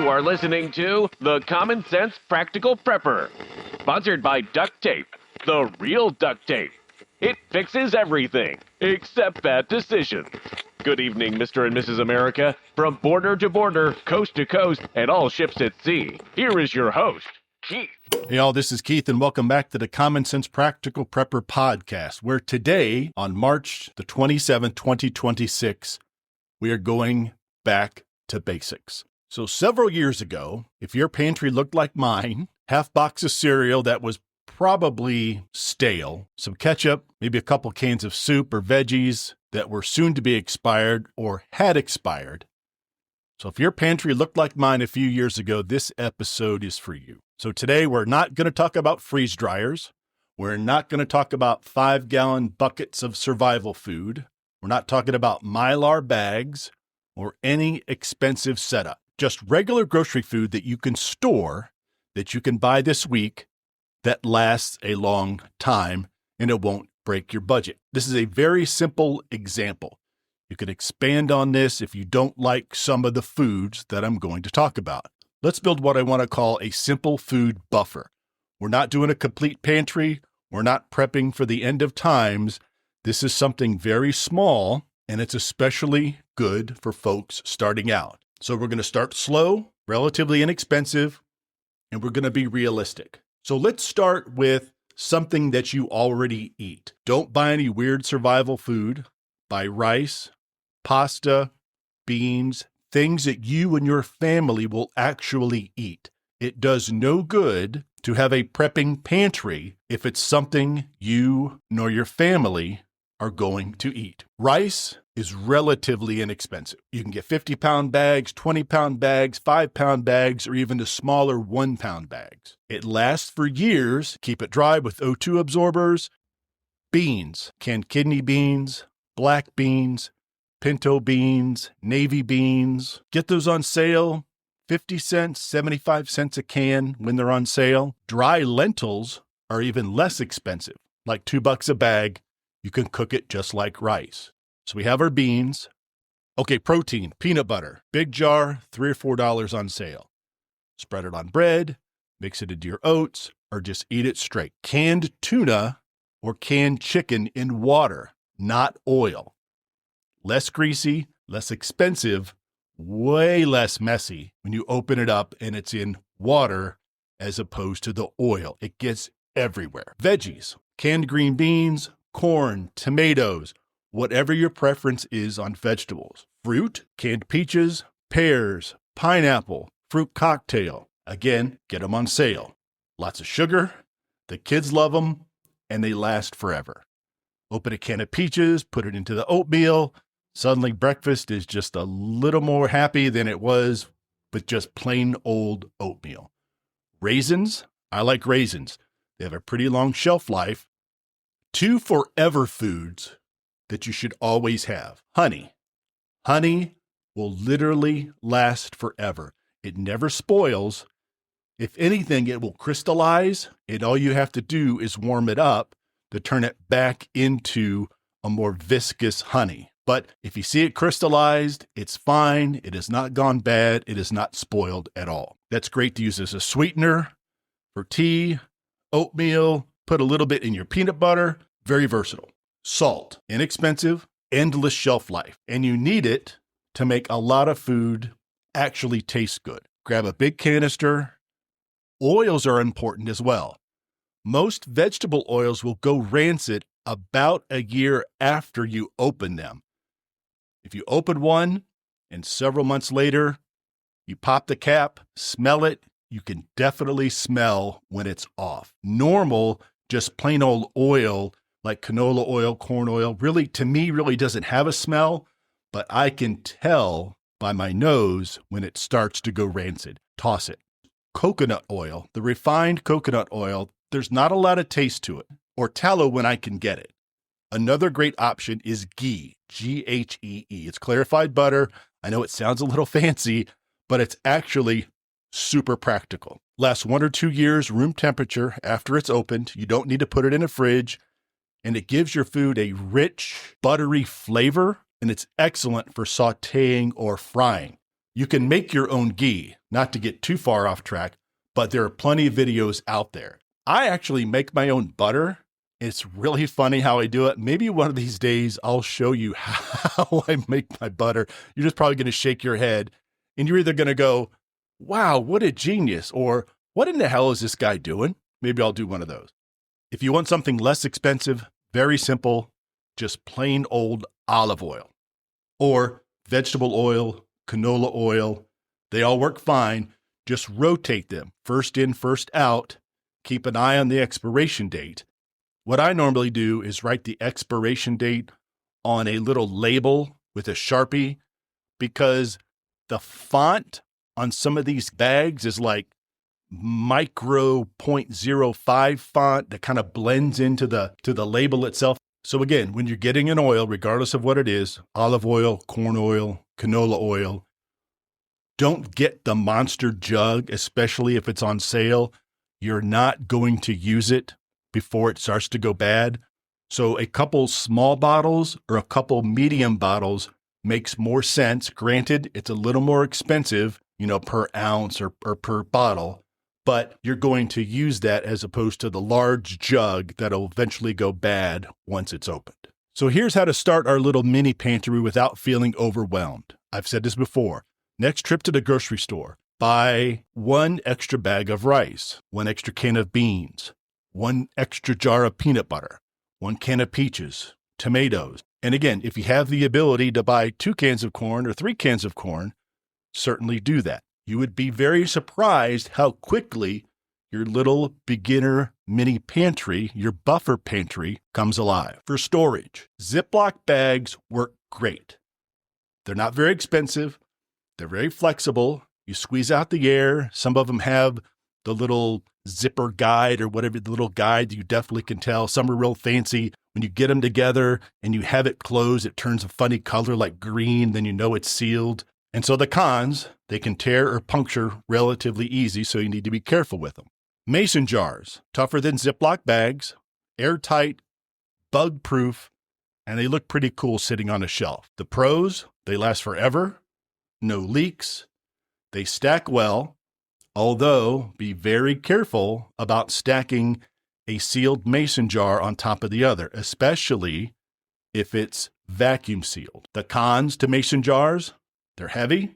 You are listening to The Common Sense Practical Prepper, sponsored by Duct Tape, the real duct tape. It fixes everything, except bad decisions. Good evening, Mr. and Mrs. America. From border to border, coast to coast, and all ships at sea, here is your host, Keith. Hey all, this is Keith, and welcome back to the Common Sense Practical Prepper podcast, where today, on March the 27th, 2026, we are going back to basics. So several years ago, if your pantry looked like mine, half box of cereal that was probably stale, some ketchup, maybe a couple cans of soup or veggies that were soon to be expired or had expired. So if your pantry looked like mine a few years ago, this episode is for you. So today we're not going to talk about freeze dryers. We're not going to talk about 5-gallon buckets of survival food. We're not talking about Mylar bags or any expensive setup. Just regular grocery food that you can store, that you can buy this week, that lasts a long time and it won't break your budget. This is a very simple example. You can expand on this if you don't like some of the foods that I'm going to talk about. Let's build what I want to call a simple food buffer. We're not doing a complete pantry. We're not prepping for the end of times. This is something very small, and it's especially good for folks starting out. So we're going to start slow, relatively inexpensive, and we're going to be realistic. So let's start with something that you already eat. Don't buy any weird survival food. Buy rice, pasta, beans, things that you and your family will actually eat. It does no good to have a prepping pantry if it's something you nor your family are going to eat. Rice is relatively inexpensive. You can get 50-pound bags, 20-pound bags, 5-pound bags, or even the smaller 1-pound bags. It lasts for years. Keep it dry with O2 absorbers. Beans, canned kidney beans, black beans, pinto beans, navy beans. Get those on sale. 50 cents, 75 cents a can when they're on sale. Dry lentils are even less expensive, like $2 a bag. You can cook it just like rice. So we have our beans. Okay, protein, peanut butter, big jar, $3 or $4 on sale. Spread it on bread, mix it into your oats, or just eat it straight. Canned tuna or canned chicken in water, not oil. Less greasy, less expensive, way less messy when you open it up and it's in water as opposed to the oil. It gets everywhere. Veggies, canned green beans, corn, tomatoes, whatever your preference is on vegetables. Fruit, canned peaches, pears, pineapple, fruit cocktail. Again, get them on sale. Lots of sugar, the kids love them, and they last forever. Open a can of peaches, put it into the oatmeal. Suddenly breakfast is just a little more happy than it was with just plain old oatmeal. Raisins, I like raisins. They have a pretty long shelf life. 2 forever foods that you should always have. Honey. Honey will literally last forever. It never spoils. If anything, it will crystallize, and all you have to do is warm it up to turn it back into a more viscous honey. But if you see it crystallized, it's fine. It has not gone bad. It is not spoiled at all. That's great to use as a sweetener for tea, oatmeal. Put a little bit in your peanut butter. Very versatile. Salt, inexpensive, endless shelf life. And you need it to make a lot of food actually taste good. Grab a big canister. Oils are important as well. Most vegetable oils will go rancid about a year after you open them. If you open one and several months later, you pop the cap, smell it, you can definitely smell when it's off. Normal, just plain old oil like canola oil, corn oil, really, to me, really doesn't have a smell, but I can tell by my nose when it starts to go rancid. Toss it. Coconut oil, the refined coconut oil, there's not a lot of taste to it, or tallow when I can get it. Another great option is ghee, Ghee. It's clarified butter. I know it sounds a little fancy, but it's actually super practical. Lasts 1 or 2 years room temperature after it's opened. You don't need to put it in a fridge. And it gives your food a rich, buttery flavor, and it's excellent for sautéing or frying. You can make your own ghee, not to get too far off track, but there are plenty of videos out there. I actually make my own butter. It's really funny how I do it. Maybe one of these days I'll show you how I make my butter. You're just probably going to shake your head and you're either going to go, wow, what a genius, or what in the hell is this guy doing? Maybe I'll do one of those. If you want something less expensive, very simple, just plain old olive oil or vegetable oil, canola oil. They all work fine. Just rotate them. First in, first out. Keep an eye on the expiration date. What I normally do is write the expiration date on a little label with a Sharpie because the font on some of these bags is like micro 0.05 font that kind of blends into the label itself. So again, when you're getting an oil, regardless of what it is, olive oil, corn oil, canola oil, don't get the monster jug, especially if it's on sale. You're not going to use it before it starts to go bad. So a couple small bottles or a couple medium bottles makes more sense. Granted, it's a little more expensive, per ounce or per bottle, but you're going to use that as opposed to the large jug that'll eventually go bad once it's opened. So here's how to start our little mini pantry without feeling overwhelmed. I've said this before. Next trip to the grocery store, buy 1 extra bag of rice, 1 extra can of beans, 1 extra jar of peanut butter, 1 can of peaches, tomatoes. And again, if you have the ability to buy 2 cans of corn or 3 cans of corn, certainly do that. You would be very surprised how quickly your little beginner mini pantry, your buffer pantry, comes alive. For storage, Ziploc bags work great. They're not very expensive. They're very flexible. You squeeze out the air. Some of them have the little zipper guide or whatever, the little guide. You definitely can tell. Some are real fancy. When you get them together and you have it closed, it turns a funny color like green. Then you know it's sealed. And so the cons, they can tear or puncture relatively easy, so you need to be careful with them. Mason jars, tougher than Ziploc bags, airtight, bug-proof, and they look pretty cool sitting on a shelf. The pros, they last forever, no leaks, they stack well, although be very careful about stacking a sealed mason jar on top of the other, especially if it's vacuum sealed. The cons to mason jars, they're heavy,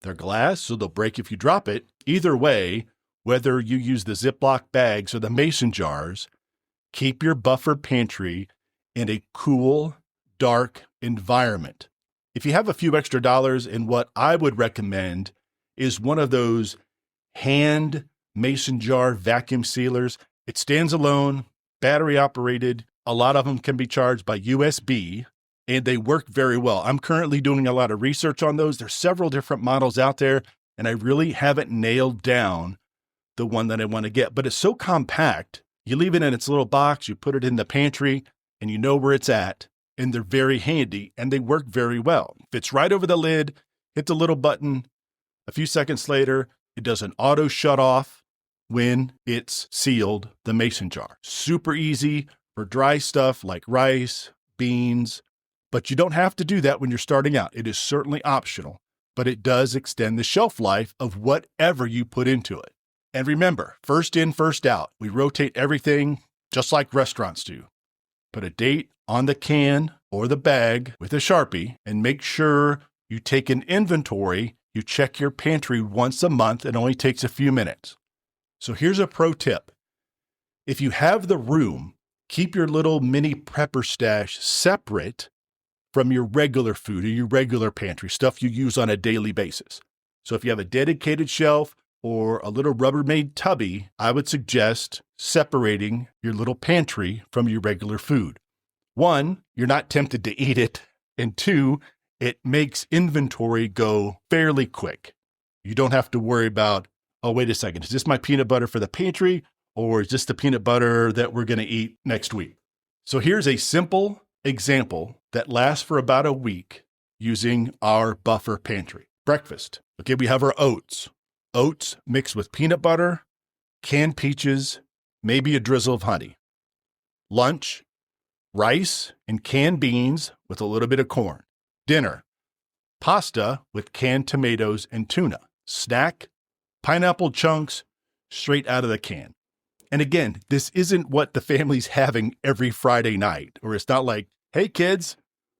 they're glass, so they'll break if you drop it. Either way, whether you use the Ziploc bags or the mason jars, keep your buffer pantry in a cool, dark environment. If you have a few extra dollars, and what I would recommend is one of those hand mason jar vacuum sealers. It stands alone, battery operated. A lot of them can be charged by USB, and they work very well. I'm currently doing a lot of research on those. There's several different models out there, and I really haven't nailed down the one that I want to get. But it's so compact. You leave it in its little box, you put it in the pantry, and you know where it's at. And they're very handy, and they work very well. Fits right over the lid, hit the little button. A few seconds later, it does an auto shut off when it's sealed, the mason jar. Super easy for dry stuff like rice, beans, but you don't have to do that when you're starting out. It is certainly optional, but it does extend the shelf life of whatever you put into it. And remember, first in, first out. We rotate everything just like restaurants do. Put a date on the can or the bag with a Sharpie and make sure you take an inventory. You check your pantry once a month. It only takes a few minutes. So here's a pro tip. If you have the room, keep your little mini prepper stash separate from your regular food or your regular pantry, stuff you use on a daily basis. So if you have a dedicated shelf or a little Rubbermaid tubby, I would suggest separating your little pantry from your regular food. 1, you're not tempted to eat it, and 2, it makes inventory go fairly quick. You don't have to worry about, oh, wait a second, is this my peanut butter for the pantry, or is this the peanut butter that we're going to eat next week? So here's a simple example that lasts for about a week using our buffer pantry. Breakfast. Okay, we have our oats. Oats mixed with peanut butter, canned peaches, maybe a drizzle of honey. Lunch, rice and canned beans with a little bit of corn. Dinner, pasta with canned tomatoes and tuna. Snack, pineapple chunks straight out of the can. And again, this isn't what the family's having every Friday night, or it's not like, hey kids,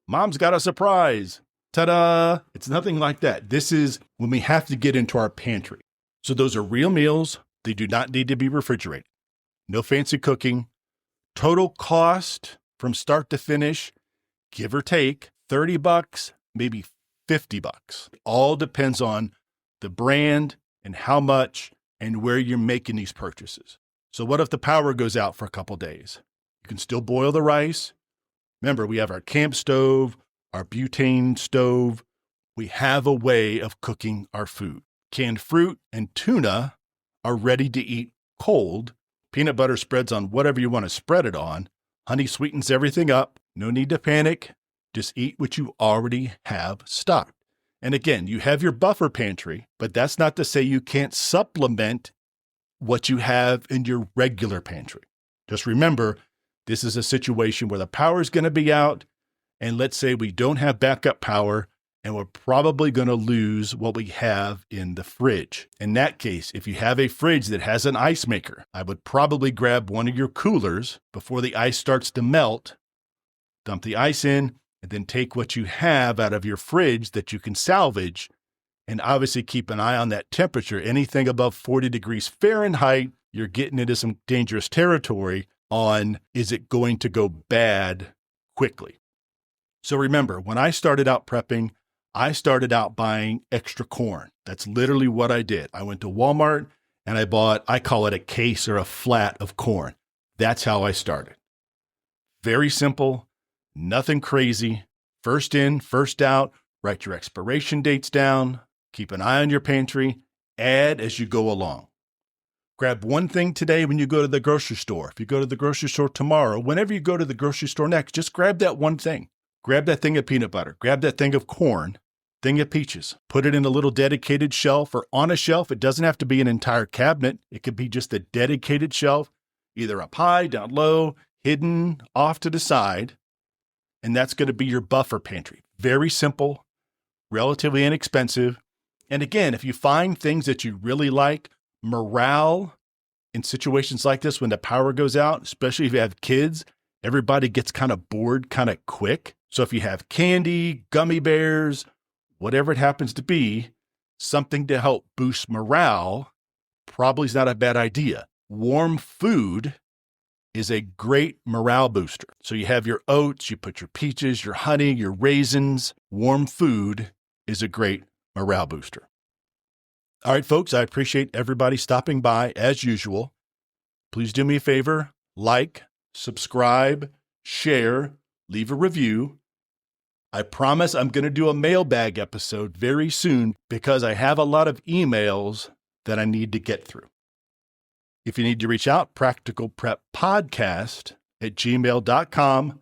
mom's got a surprise. Ta-da! It's nothing like that. This is when we have to get into our pantry. So those are real meals. They do not need to be refrigerated. No fancy cooking. Total cost from start to finish, give or take, $30, maybe $50. All depends on the brand and how much and where you're making these purchases. So what if the power goes out for a couple days? You can still boil the rice. Remember, we have our camp stove, our butane stove. We have a way of cooking our food. Canned fruit and tuna are ready to eat cold. Peanut butter spreads on whatever you want to spread it on. Honey sweetens everything up. No need to panic. Just eat what you already have stocked. And again, you have your buffer pantry, but that's not to say you can't supplement what you have in your regular pantry. Just remember, this is a situation where the power is going to be out, and let's say we don't have backup power, and we're probably going to lose what we have in the fridge. In that case, if you have a fridge that has an ice maker, I would probably grab one of your coolers before the ice starts to melt, dump the ice in, and then take what you have out of your fridge that you can salvage, and obviously keep an eye on that temperature. Anything above 40 degrees Fahrenheit, you're getting into some dangerous territory on, is it going to go bad quickly? So remember, when I started out prepping, I started out buying extra corn. That's literally what I did. I went to Walmart and I bought, I call it a case or a flat of corn. That's how I started. Very simple, nothing crazy. First in, first out, write your expiration dates down, keep an eye on your pantry, add as you go along. Grab one thing today when you go to the grocery store. If you go to the grocery store tomorrow, whenever you go to the grocery store next, just grab that one thing. Grab that thing of peanut butter, grab that thing of corn, thing of peaches, put it in a little dedicated shelf or on a shelf. It doesn't have to be an entire cabinet. It could be just a dedicated shelf, either up high, down low, hidden, off to the side. And that's going to be your buffer pantry. Very simple, relatively inexpensive. And again, if you find things that you really like, morale in situations like this when the power goes out, especially if you have kids, everybody gets kind of bored kind of quick. So if you have candy, gummy bears, whatever it happens to be, something to help boost morale probably is not a bad idea. Warm food is a great morale booster. So you have your oats, you put your peaches, your honey, your raisins. Warm food is a great morale booster. All right, folks, I appreciate everybody stopping by as usual. Please do me a favor, like, subscribe, share, leave a review. I promise I'm going to do a mailbag episode very soon because I have a lot of emails that I need to get through. If you need to reach out, practicalpreppodcast@gmail.com.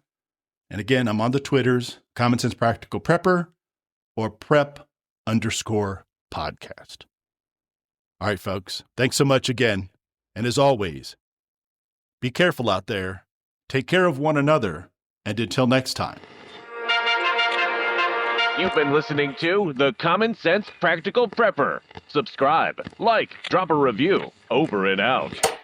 And again, I'm on the Twitters, Common Sense Practical Prepper or prep_podcast. All right, folks, thanks so much again. And as always, be careful out there, take care of one another, and until next time. You've been listening to the Common Sense Practical Prepper. Subscribe, like, drop a review. Over and out.